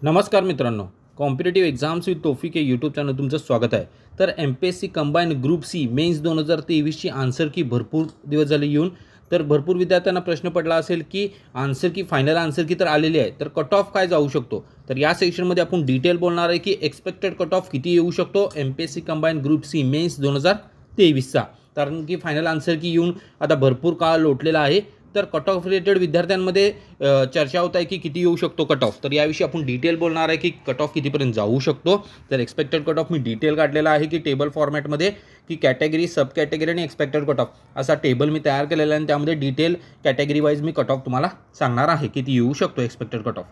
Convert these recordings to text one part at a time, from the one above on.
नमस्कार मित्रांनो, competitive exams with Taufiq या यूट्यूब चॅनल तुमचं स्वागत आहे। तर MPSC combine group C mains 2023ची आन्सर की भरपूर दिवस झाले येऊन, तर भरपूर विद्यार्थ्यांना प्रश्न पडला असेल की आन्सर की फायनल आन्सर की तर आलेली आहे, तर कट ऑफ काय जाऊ शकतो। तर या सेक्शनमध्ये आपण डिटेल बोलणार आहे की एक्सपेक्टेड कट ऑफ किती येऊ शकतो MPSC combine group C mains 2023चा, कारण की फायनल आन्सर की येऊन आता भरपूर काळ लोटलेला आहे। तर कट ऑफ रिलेटेड विद्यार्थ्यांमध्ये चर्चा होत आहे की किती येऊ शकतो कट ऑफ। तर याविषयी आपण डिटेल बोलणार आहे की कट ऑफ कितीपर्यंत जाऊ शकतो। तर expected cut of me detail काढलेला आहे की टेबल फॉर्मॅटमध्ये, की कॅटेगरी, सब कॅटेगरी आणि एक्सपेक्टेड कट ऑफ असा टेबल मी तयार केलेला आहे आणि त्यामध्ये डिटेल कॅटेगरी वाईज मी कट ऑफ तुम्हाला सांगणार आहे किती येऊ शकतो एक्सपेक्टेड कट ऑफ।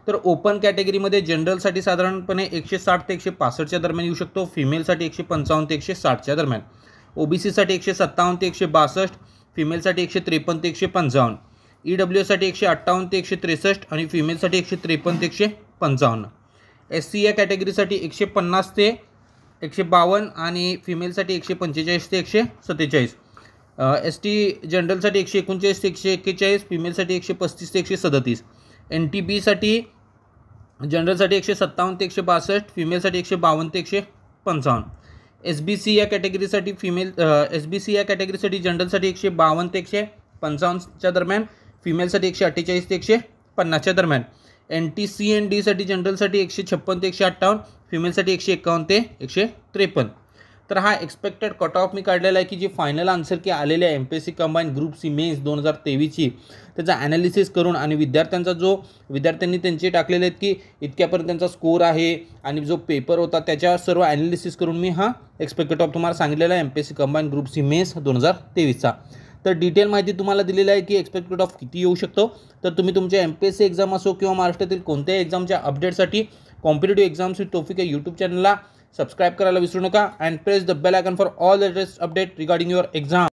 तर ओपन कॅटेगरीमध्ये जनरलसाठी साधारणपणे 160 ते 165च्या दरम्यान येऊ शकतो, फिमेलसाठी 155 ते 160च्या दरम्यान, OBCसाठी 157 ते 162, फिमेलसाठी 153 ते 155, EWSसाठी 158 ते 163 आणि फिमेलसाठी 153 ते 155, SC या कॅटेगरीसाठी 150 ते 152 आणि फिमेलसाठी 145 ते 147, ST जनरलसाठी 139 ते 141, फिमेलसाठी 135 ते 137, NTBसाठी जनरलसाठी 157 ते 162, फिमेलसाठी 152 ते 155, SBC या कॅटेगरीसाठी SBC या कॅटेगरीसाठी जनरलसाठी 152 ते 155च्या दरम्यान, फिमेलसाठी 148 ते 150च्या दरम्यान, NTCND साठी जनरलसाठी 156 ते 158, फिमेलसाठी 151 ते 153। तर हा एक्सपेक्टेड कट ऑफ मी काढलेला आहे की जी फायनल आन्सर की आलेले आहे MPSC combine group C mains 2023ची, त्याचा ॲनालिसिस करून आणि विद्यार्थ्यांनी त्यांचे टाकलेले आहेत की इतक्यापर्यंत त्यांचा स्कोर आहे आणि जो पेपर होता त्याच्या सर्व ॲनालिसिस करून मी हा एक्सपेक्टेड ऑफ तुम्हाला सांगितलेला आहे MPSC combine group C mains 2023चा। तर डिटेल माहिती तुम्हाला दिलेली आहे की एक्सपेक्टेड ऑफ किती येऊ शकतो। तर तुम्ही तुमच्या MPSC एक्झाम असो किंवा महाराष्ट्रातील कोणत्याही एक्झामच्या अपडेटसाठी कॉम्पिटेटिव्ह एक्झाम्स विथ तौफिक या यूट्यूब चॅनलला सबस्क्राइब करायला विसरू नका and press the bell icon for all the latest update regarding your exam.